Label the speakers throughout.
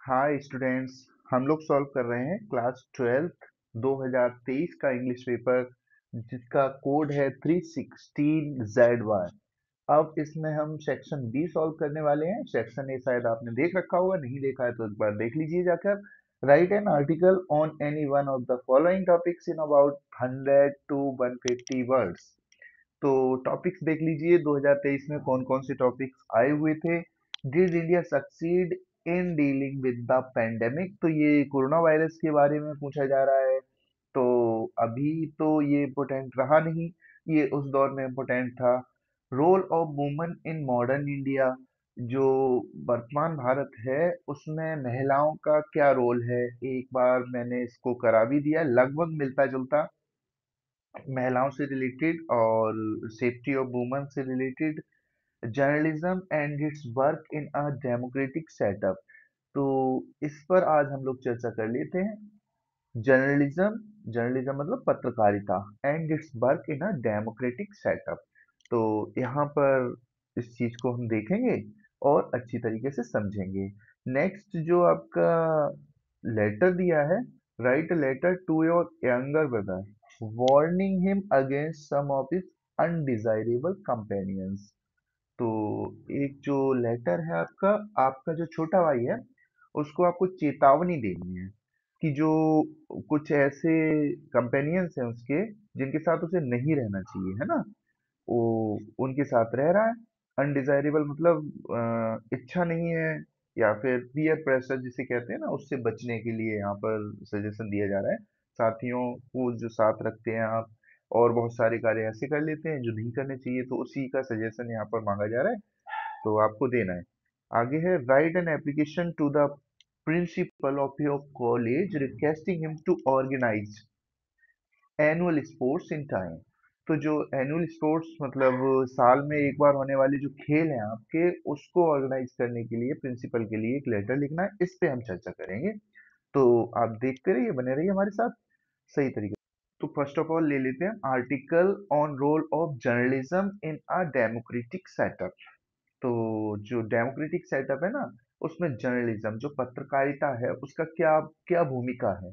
Speaker 1: Hi students. हम लोग solve कर रहे हैं क्लास 12th 2023 का इंग्लिश पेपर, जिसका कोड है 316ZY। अब इसमें हम सेक्शन बी सॉल्व करने वाले हैं। सेक्शन ए शायद आपने देख रखा होगा, नहीं देखा है तो एक बार देख लीजिए जाकर। Right an article on any one of the following topics in about 100 to 150 words. तो टॉपिक्स देख लीजिए 2023 में कौन कौन से टॉपिक्स आए हुए थे। Did India succeed in dealing with the pandemic, तो ये कोरोना वायरस के बारे में पूछा जा रहा है। तो अभी तो ये इम्पोर्टेंट रहा नहीं, ये उस दौर में इम्पोर्टेंट था। Role of woman in modern India, जो वर्तमान भारत है उसमें महिलाओं का क्या रोल है, एक बार मैंने इसको करा भी दिया, लगभग मिलता जुलता। महिलाओं से रिलेटेड और सेफ्टी ऑफ वुमन से related. Journalism and it's work in a democratic setup, तो इस पर आज हम लोग चर्चा कर लेते हैं। जर्नलिज्म, जर्नलिज्म मतलब पत्रकारिता, and it's work in a democratic setup. तो यहाँ पर इस चीज को हम देखेंगे और अच्छी तरीके से समझेंगे। नेक्स्ट जो आपका लेटर दिया है, write a letter to your younger brother warning him against some of his undesirable companions. तो एक जो लेटर है आपका, आपका जो छोटा भाई है उसको आपको चेतावनी देनी है कि जो कुछ ऐसे कंपेनियंस हैं उसके जिनके साथ उसे नहीं रहना चाहिए, है ना, वो उनके साथ रह रहा है। अनडिजायरेबल मतलब इच्छा नहीं है, या फिर पीयर प्रेशर जिसे कहते हैं ना, उससे बचने के लिए यहाँ पर सजेशन दिया जा रहा है। साथियों को जो साथ रखते हैं आप और बहुत सारे कार्य ऐसे कर लेते हैं जो नहीं करने चाहिए, तो उसी का सजेशन यहाँ पर मांगा जा रहा है, तो आपको देना है। आगे है write an application to the principal of your college requesting him to organise annual sports in time. तो जो एनुअल स्पोर्ट्स मतलब साल में एक बार होने वाले जो खेल हैं आपके, उसको ऑर्गेनाइज करने के लिए प्रिंसिपल के लिए एक लेटर लिखना है। इस पे हम चर्चा करेंगे, तो आप देखते रहिए, बने रहिए हमारे साथ सही तरीके। तो फर्स्ट ऑफ ऑल ले लेते हैं article on roll of journalism in a democratic setup. तो जो डेमोक्रेटिक सेटअप है ना, उसमें जर्नलिज्म जो पत्रकारिता है उसका क्या क्या भूमिका है।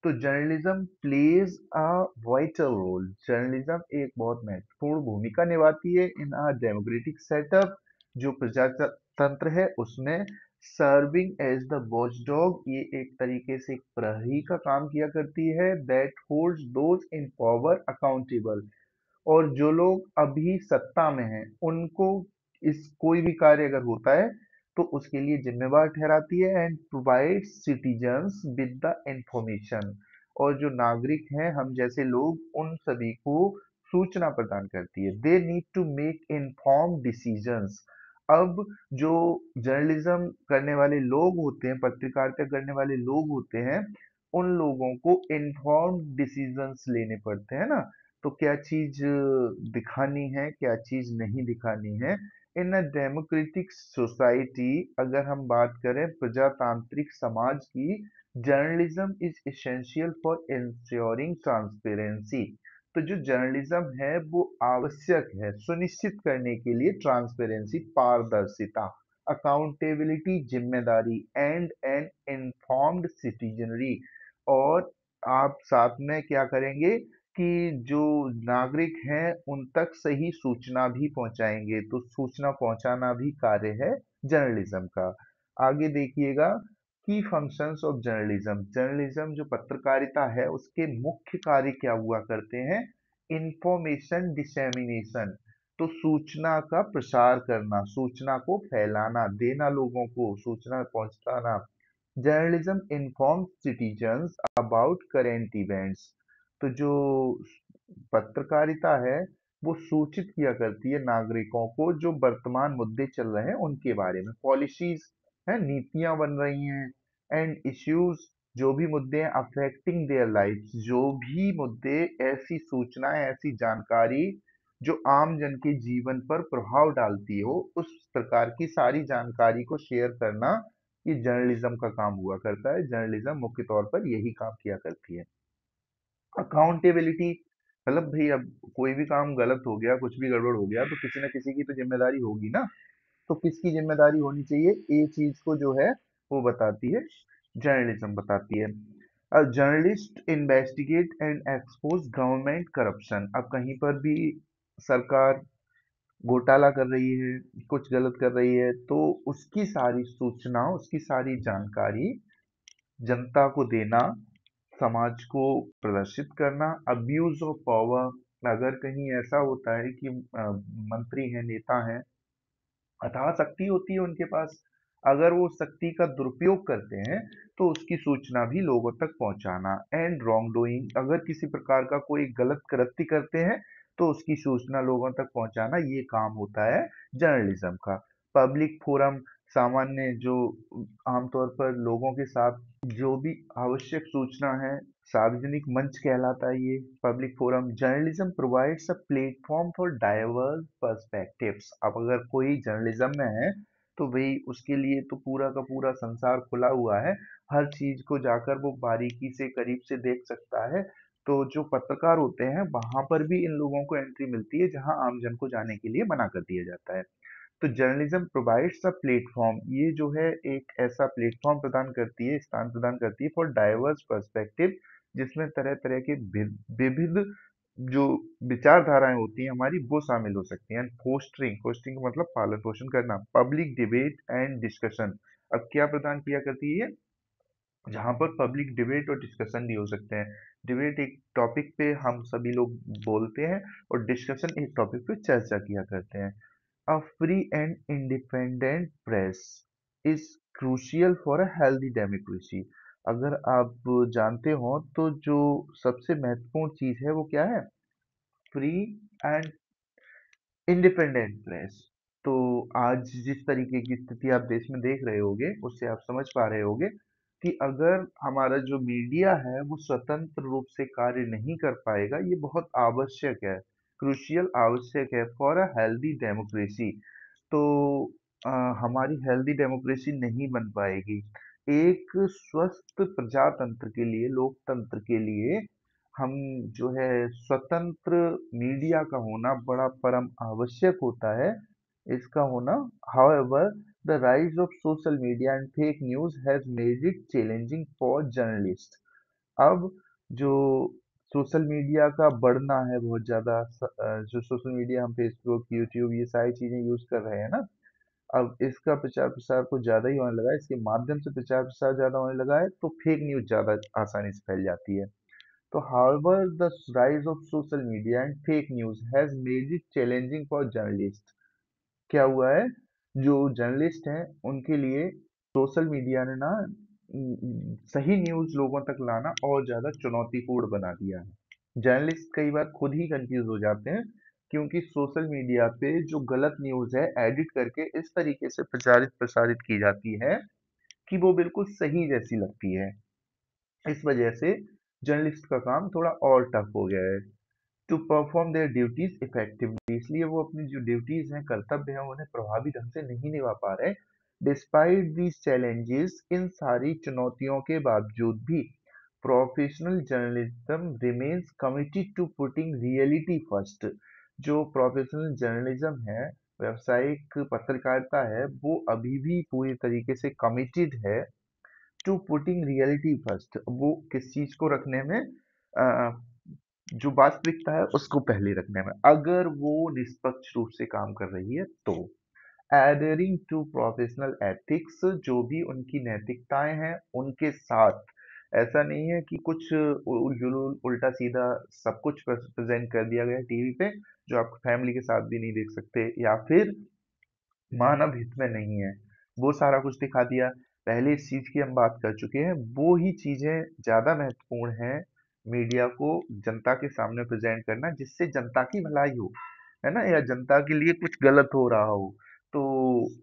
Speaker 1: तो journalism plays a vital role, journalism एक बहुत महत्वपूर्ण भूमिका निभाती है इन अ डेमोक्रेटिक सेटअप, जो प्रजातंत्र है उसमें। सर्विंग एज द वॉचडॉग, ये एक तरीके से एक प्रहरी का काम किया करती है, that holds those in power accountable, और जो लोग अभी सत्ता में हैं उनको इस कोई भी कार्य अगर होता है तो उसके लिए जिम्मेवार ठहराती है। And provide citizens with the information, और जो नागरिक हैं हम जैसे लोग उन सभी को सूचना प्रदान करती है। They need to make inform decisions. अब जो जर्नलिज्म करने वाले लोग होते हैं, पत्रकारिता करने वाले लोग होते हैं, उन लोगों को इन्फॉर्म डिसीजंस लेने पड़ते हैं ना। तो क्या चीज दिखानी है, क्या चीज नहीं दिखानी है। इन अ डेमोक्रेटिक सोसाइटी, अगर हम बात करें प्रजातांत्रिक समाज की, journalism is essential for ensuring transparency. तो जो जर्नलिज्म है वो आवश्यक है सुनिश्चित करने के लिए ट्रांसपेरेंसी, पारदर्शिता, अकाउंटेबिलिटी, जिम्मेदारी, एंड एन इन्फॉर्म्ड सिटीजनरी। और आप साथ में क्या करेंगे कि जो नागरिक हैं उन तक सही सूचना भी पहुंचाएंगे, तो सूचना पहुंचाना भी कार्य है जर्नलिज्म का। आगे देखिएगा की फंक्शंस ऑफ जर्नलिज्म, जर्नलिज्म जो पत्रकारिता है उसके मुख्य कार्य क्या हुआ करते हैं। इंफॉर्मेशन डिसेमिनेशन, तो सूचना का प्रसार करना, सूचना को फैलाना, देना, लोगों को सूचना पहुंचाना। Journalism informs citizens about current events, तो जो पत्रकारिता है वो सूचित किया करती है नागरिकों को जो वर्तमान मुद्दे चल रहे हैं उनके बारे में। पॉलिसीज है, नीतियां बन रही हैं। एंड इश्यूज, जो भी मुद्दे हैं अफेक्टिंग देयर लाइफ, जो भी मुद्दे, ऐसी सूचनाएं, ऐसी जानकारी जो आम जन के जीवन पर प्रभाव डालती हो, उस प्रकार की सारी जानकारी को शेयर करना, ये जर्नलिज्म का काम हुआ करता है। जर्नलिज्म मुख्य तौर पर यही काम किया करती है। अकाउंटेबिलिटी मतलब भाई अब कोई भी काम गलत हो गया, कुछ भी गड़बड़ हो गया, तो किसी ना किसी की तो जिम्मेदारी होगी ना। तो किसकी जिम्मेदारी होनी चाहिए, ये चीज को जो है वो बताती है, जर्नलिज्म बताती है। Journalist investigate and expose government corruption. अब कहीं पर भी सरकार घोटाला कर रही है, कुछ गलत कर रही है, तो उसकी सारी सूचना, उसकी सारी जानकारी जनता को देना, समाज को प्रदर्शित करना। अब्यूज ऑफ पावर, अगर कहीं ऐसा होता है कि मंत्री हैं, नेता हैं, अथाह शक्ति होती है उनके पास, अगर वो शक्ति का दुरुपयोग करते हैं तो उसकी सूचना भी लोगों तक पहुंचाना। एंड रॉन्ग डूइंग, अगर किसी प्रकार का कोई गलत कृत्य करते हैं तो उसकी सूचना लोगों तक पहुंचाना, ये काम होता है जर्नलिज्म का। पब्लिक फोरम, सामान्य जो आमतौर पर लोगों के साथ जो भी आवश्यक सूचना है, सार्वजनिक मंच कहलाता है ये public forum. Journalism provides a platform for diverse perspectives. अब अगर कोई जर्नलिज्म में है तो भाई उसके लिए तो पूरा का पूरा संसार खुला हुआ है, हर चीज को जाकर वो बारीकी से करीब से देख सकता है। तो जो पत्रकार होते हैं वहां पर भी इन लोगों को एंट्री मिलती है जहां आमजन को जाने के लिए मना कर दिया जाता है। तो जर्नलिज्म प्रोवाइड्स अ प्लेटफॉर्म, ये जो है एक ऐसा प्लेटफॉर्म प्रदान करती है, स्थान प्रदान करती है फॉर डाइवर्स पर्सपेक्टिव, जिसमें तरह तरह के विविध जो विचारधाराएं होती हैं हमारी, वो शामिल हो सकती हैं। फोस्टरिंग, फोस्टरिंग का मतलब पालन पोषण करना। पब्लिक डिबेट एंड डिस्कशन, अब क्या प्रदान किया करती है, जहाँ पर पब्लिक डिबेट और डिस्कशन भी हो सकते हैं। डिबेट एक टॉपिक पे हम सभी लोग बोलते हैं और डिस्कशन एक टॉपिक पे चर्चा किया करते हैं। A free and independent press is crucial for a healthy democracy। अगर आप जानते हो तो जो सबसे महत्वपूर्ण चीज है वो क्या है, फ्री एंड इंडिपेंडेंट प्रेस। तो आज जिस तरीके की स्थिति आप देश में देख रहे होगे उससे आप समझ पा रहे होगे कि अगर हमारा जो मीडिया है वो स्वतंत्र रूप से कार्य नहीं कर पाएगा, ये बहुत आवश्यक है, क्रुशियल आवश्यक है फॉर अ हेल्दी डेमोक्रेसी। तो अ, हमारी हेल्दी डेमोक्रेसी नहीं बन पाएगी। एक स्वस्थ प्रजातंत्र के लिए, लोकतंत्र के लिए, हम जो है स्वतंत्र मीडिया का होना बड़ा परम आवश्यक होता है, इसका होना। However, the rise of social media and fake news has made it challenging for journalist. अब जो सोशल मीडिया का बढ़ना है बहुत ज्यादा, जो सोशल मीडिया हम फेसबुक, यूट्यूब, ये सारी चीजें यूज कर रहे हैं ना, अब इसका प्रचार प्रसार कुछ ज्यादा ही होने लगा है, इसके माध्यम से प्रचार प्रसार ज्यादा होने लगा है, तो फेक न्यूज ज्यादा आसानी से फैल जाती है। तो however, the rise of social media and fake news has made it challenging for journalists। क्या हुआ है, जो जर्नलिस्ट हैं उनके लिए सोशल मीडिया ने ना सही न्यूज़ लोगों तक लाना और ज़्यादा चुनौतीपूर्ण बना दिया है। जर्नलिस्ट कई बार खुद ही कंफ्यूज हो जाते हैं, क्योंकि सोशल मीडिया पे जो गलत न्यूज़ है एडिट करके इस तरीके से प्रचारित प्रसारित की जाती है कि वो बिल्कुल सही जैसी लगती है। इस वजह से जर्नलिस्ट का काम थोड़ा और टफ हो गया है to perform their duties effectively. इसलिए वो अपनी जो ड्यूटीज हैं, कर्तव्य हैं, उन्हें प्रभावी ढंग से नहीं निभा पा रहे। डिस्पाइट दीज चैलेंजेस, इन सारी चुनौतियों के बावजूद भी professional journalism remains committed to putting reality first. जो प्रोफेशनल जर्नलिज्म है, व्यावसायिक पत्रकारिता है, वो अभी भी पूरी तरीके से कमिटेड है टू पुटिंग रियलिटी फर्स्ट। वो किस चीज को रखने में, जो वास्तविकता है उसको पहले रखने में, अगर वो निष्पक्ष रूप से काम कर रही है तो। एडहरिंग टू प्रोफेशनल एथिक्स, जो भी उनकी नैतिकताएं हैं उनके साथ, ऐसा नहीं है कि कुछ जुलूल उल्टा सीधा सब कुछ प्रेजेंट कर दिया गया टीवी पे जो आप फैमिली के साथ भी नहीं देख सकते, या फिर मानव हित में नहीं है, वो सारा कुछ दिखा दिया। पहले इस चीज की हम बात कर चुके हैं, वो ही चीजें ज्यादा महत्वपूर्ण हैं मीडिया को जनता के सामने प्रेजेंट करना, जिससे जनता की भलाई हो, है ना, या जनता के लिए कुछ गलत हो रहा हो, तो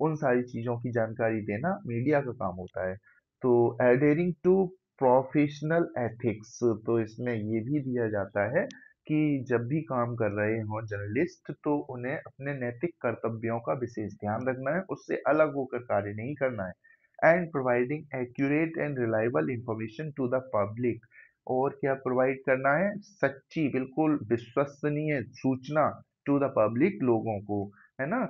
Speaker 1: उन सारी चीजों की जानकारी देना मीडिया का काम होता है। तो एडहेरिंग टू प्रोफेशनल एथिक्स, तो इसमें ये भी दिया जाता है कि जब भी काम कर रहे हों जर्नलिस्ट, तो उन्हें अपने नैतिक कर्तव्यों का विशेष ध्यान रखना है, उससे अलग होकर कार्य नहीं करना है। And providing accurate and reliable information to the public, और क्या प्रोवाइड करना है, सच्ची बिल्कुल विश्वसनीय सूचना टू द पब्लिक, लोगों को, है ना।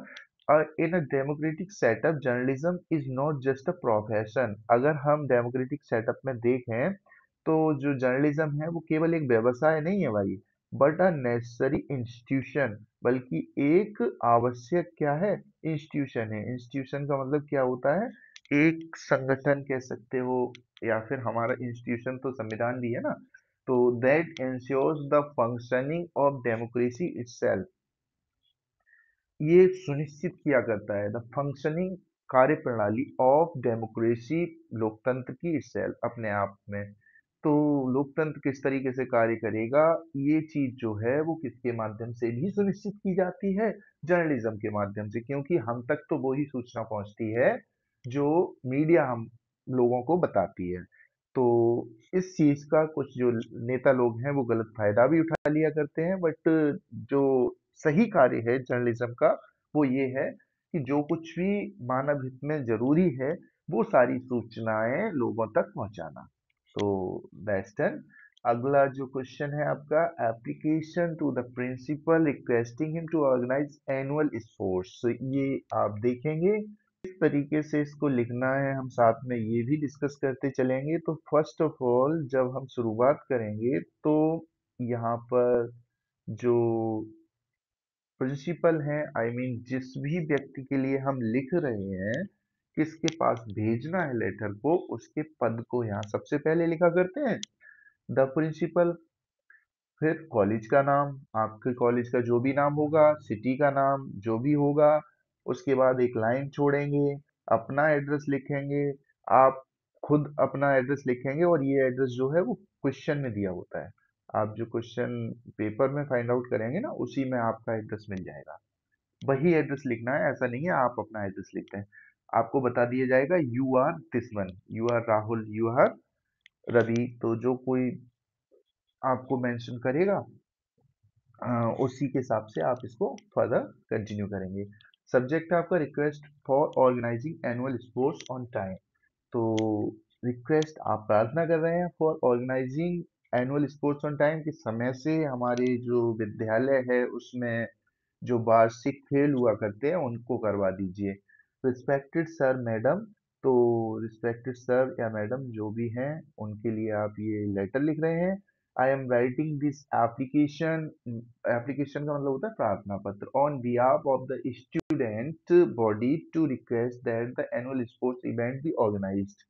Speaker 1: In a democratic setup journalism is not just a profession. अगर हम डेमोक्रेटिक सेटअप में देखें तो जो जर्नलिज्म है वो केवल एक व्यवसाय नहीं है भाई, बट अ नेसेसरी इंस्टीट्यूशन, बल्कि एक आवश्यक क्या है, इंस्टीट्यूशन है। इंस्टीट्यूशन का मतलब क्या होता है, एक संगठन कह सकते हो, या फिर हमारा इंस्टीट्यूशन तो संविधान भी है ना। तो that ensures the functioning of democracy itself, ये सुनिश्चित किया करता है द फंक्शनिंग कार्यप्रणाली ऑफ डेमोक्रेसी, लोकतंत्र की सेल अपने आप में। तो लोकतंत्र किस तरीके से कार्य करेगा, ये चीज जो है वो किसके माध्यम से भी सुनिश्चित की जाती है, जर्नलिज्म के माध्यम से, क्योंकि हम तक तो वो ही सूचना पहुंचती है जो मीडिया हम लोगों को बताती है। तो इस चीज का कुछ जो नेता लोग हैं वो गलत फायदा भी उठा लिया करते हैं, बट जो सही कार्य है जर्नलिज्म का वो ये है कि जो कुछ भी मानव हित में जरूरी है वो सारी सूचनाएं लोगों तक पहुंचाना। तो दैट्स डन। अगला जो क्वेश्चन है आपका, application to the principal requesting him to organise annual sports, ये आप देखेंगे किस तरीके से इसको लिखना है, हम साथ में ये भी डिस्कस करते चलेंगे। तो फर्स्ट ऑफ ऑल जब हम शुरुआत करेंगे तो यहाँ पर जो प्रिंसिपल है, आई मीन जिस भी व्यक्ति के लिए हम लिख रहे हैं, किसके पास भेजना है लेटर को, उसके पद को यहाँ सबसे पहले लिखा करते हैं, द प्रिंसिपल। फिर कॉलेज का नाम, आपके कॉलेज का जो भी नाम होगा, सिटी का नाम जो भी होगा, उसके बाद एक लाइन छोड़ेंगे, अपना एड्रेस लिखेंगे, आप खुद अपना एड्रेस लिखेंगे, और ये एड्रेस जो है वो क्वेश्चन में दिया होता है। आप जो क्वेश्चन पेपर में फाइंड आउट करेंगे ना, उसी में आपका एड्रेस मिल जाएगा, वही एड्रेस लिखना है, ऐसा नहीं है आप अपना एड्रेस लिखते हैं। आपको बता दिया जाएगा you are this one, you are Rahul, you are Ravi, तो जो कोई आपको मेंशन करेगा उसी के हिसाब से आप इसको फर्दर कंटिन्यू करेंगे। सब्जेक्ट है आपका request for organising annual sports on time. तो रिक्वेस्ट आप प्रार्थना कर रहे हैं for organising annual sports on time, कि समय से हमारे जो विद्यालय है उसमें जो वार्षिक खेल हुआ करते हैं उनको करवा दीजिए। रिस्पेक्टेड सर मैडम, तो रिस्पेक्टेड सर या मैडम जो भी हैं उनके लिए आप ये लेटर लिख रहे हैं। I am writing this application, application का मतलब होता है प्रार्थना पत्र, on behalf of the student body to request that the annual sports event be organised.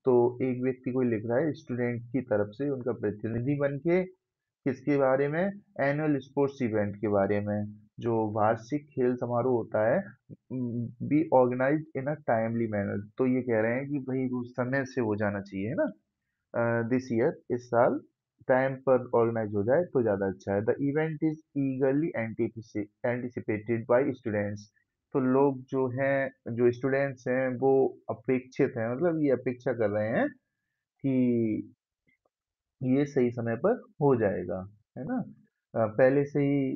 Speaker 1: तो एक व्यक्ति कोई लिख रहा है स्टूडेंट की तरफ से, उनका प्रतिनिधि बन के, किसके बारे में, एनुअल स्पोर्ट्स इवेंट के बारे में, जो वार्षिक खेल समारोह होता है, be organise in a timely manner. तो ये कह रहे हैं कि भाई वो समय से हो जाना चाहिए ना, दिस ईयर, इस साल टाइम पर ऑर्गेनाइज हो जाए तो ज़्यादा अच्छा है। The event is eagerly anticipated by students, तो लोग जो हैं, जो स्टूडेंट्स हैं वो अपेक्षित हैं, मतलब ये अपेक्षा कर रहे हैं कि ये सही समय पर हो जाएगा, है ना। पहले से ही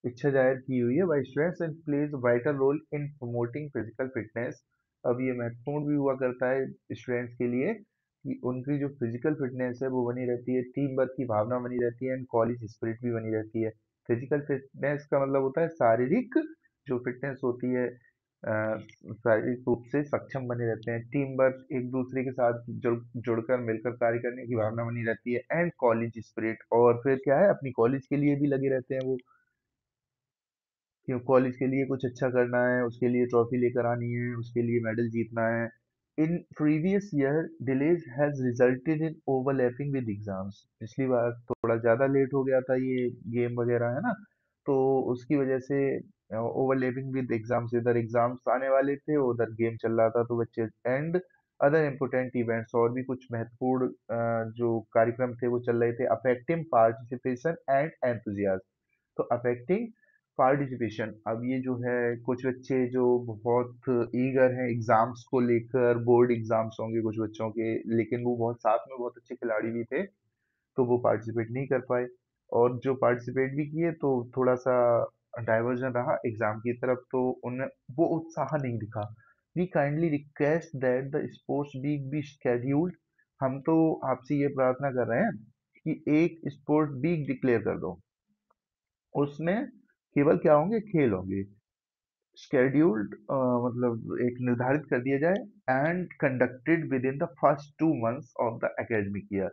Speaker 1: इच्छा जाहिर की हुई है by students and plays vital role in promoting physical fitness. अब ये महत्वपूर्ण भी हुआ करता है स्टूडेंट्स के लिए कि उनकी जो फिजिकल फिटनेस है वो बनी रहती है, टीम वर्क की भावना बनी रहती है, एंड कॉलेज स्पिरिट भी बनी रहती है। फिजिकल फिटनेस का मतलब होता है शारीरिक जो फिटनेस होती है, शारीरिक रूप से सक्षम बने रहते हैं, टीम वर्क एक दूसरे के साथ जुड़कर मिलकर कार्य करने की भावना बनी रहती है, एंड कॉलेज स्पिरिट, और फिर क्या है, अपनी कॉलेज के लिए भी लगे रहते हैं वो, क्यों कॉलेज के लिए कुछ अच्छा करना है, उसके लिए ट्रॉफी लेकर आनी है, उसके लिए मेडल जीतना है। In previous year delays has resulted in overlapping with exams, पिछली बार थोड़ा ज़्यादा लेट हो गया था ये गेम वगैरह, है ना, तो उसकी वजह से ओवरलैपिंग विद एग्जाम्स, इधर एग्जाम्स आने वाले थे उधर गेम चल रहा था, तो बच्चे एंड अदर इम्पोर्टेंट इवेंट्स, और भी कुछ महत्वपूर्ण जो कार्यक्रम थे वो चल रहे थे, अफेक्टिंग पार्टिसिपेशन एंड एंथुजियाज्म। तो अफेक्टिंग पार्टिसिपेशन, अब ये जो है कुछ बच्चे जो बहुत ईगर हैं एग्जाम्स को लेकर, बोर्ड एग्जाम्स होंगे कुछ बच्चों के, लेकिन वो बहुत साथ में बहुत अच्छे खिलाड़ी भी थे, तो वो पार्टिसिपेट नहीं कर पाए, और जो पार्टिसिपेट भी किए तो थोड़ा सा डाइवर्जन रहा एग्जाम की तरफ, तो उनमें वो उत्साह नहीं दिखा। We kindly request that the sports week be scheduled, हम तो आपसे ये प्रार्थना कर रहे हैं कि एक स्पोर्ट्स वीक डिक्लेयर कर दो, उसमें केवल क्या होंगे, खेल होंगे, scheduled मतलब एक निर्धारित कर दिया जाए and conducted within the first 2 months of the academic year।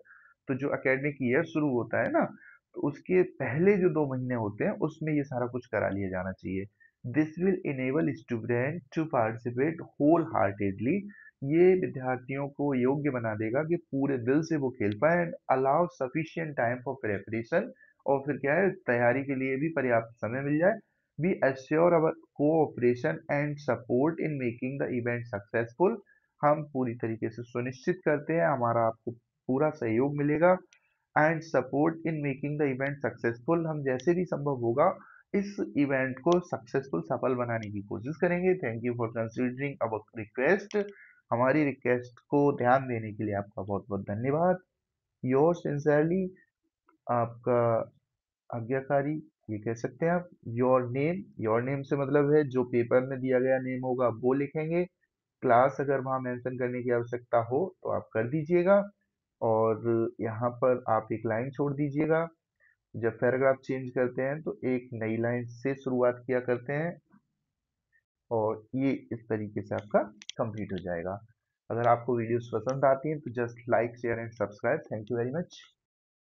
Speaker 1: तो जो academic year शुरू होता है ना, तो उसके पहले जो 2 महीने होते हैं उसमें ये सारा कुछ करा लिया जाना चाहिए। This will enable student to participate wholeheartedly। ये विद्यार्थियों को योग्य बना देगा कि पूरे दिल से वो खेल पाए and allow sufficient time for preparation। और फिर क्या है, तैयारी के लिए भी पर्याप्त समय मिल जाए। We assure our cooperation and support in making the event successful। हम पूरी तरीके से सुनिश्चित करते हैं, हमारा आपको पूरा सहयोग मिलेगा। And support in making the event successful. हम जैसे भी संभव होगा इस इवेंट को सक्सेसफुल, सफल बनाने की कोशिश करेंगे। Thank you for considering our request. हमारी रिक्वेस्ट को ध्यान देने के लिए आपका बहुत बहुत धन्यवाद। योर सिंसियरली, आपका आज्ञाकारी, ये कह सकते हैं आप। योर नेम से मतलब है जो पेपर में दिया गया नेम होगा वो लिखेंगे। क्लास अगर वहाँ मेंशन करने की आवश्यकता हो तो आप कर दीजिएगा। और यहाँ पर आप एक लाइन छोड़ दीजिएगा। जब पैराग्राफ चेंज करते हैं तो एक नई लाइन से शुरुआत किया करते हैं। और ये इस तरीके से आपका कंप्लीट हो जाएगा। अगर आपको वीडियोस पसंद आती हैं तो just like share and subscribe. Thank you very much.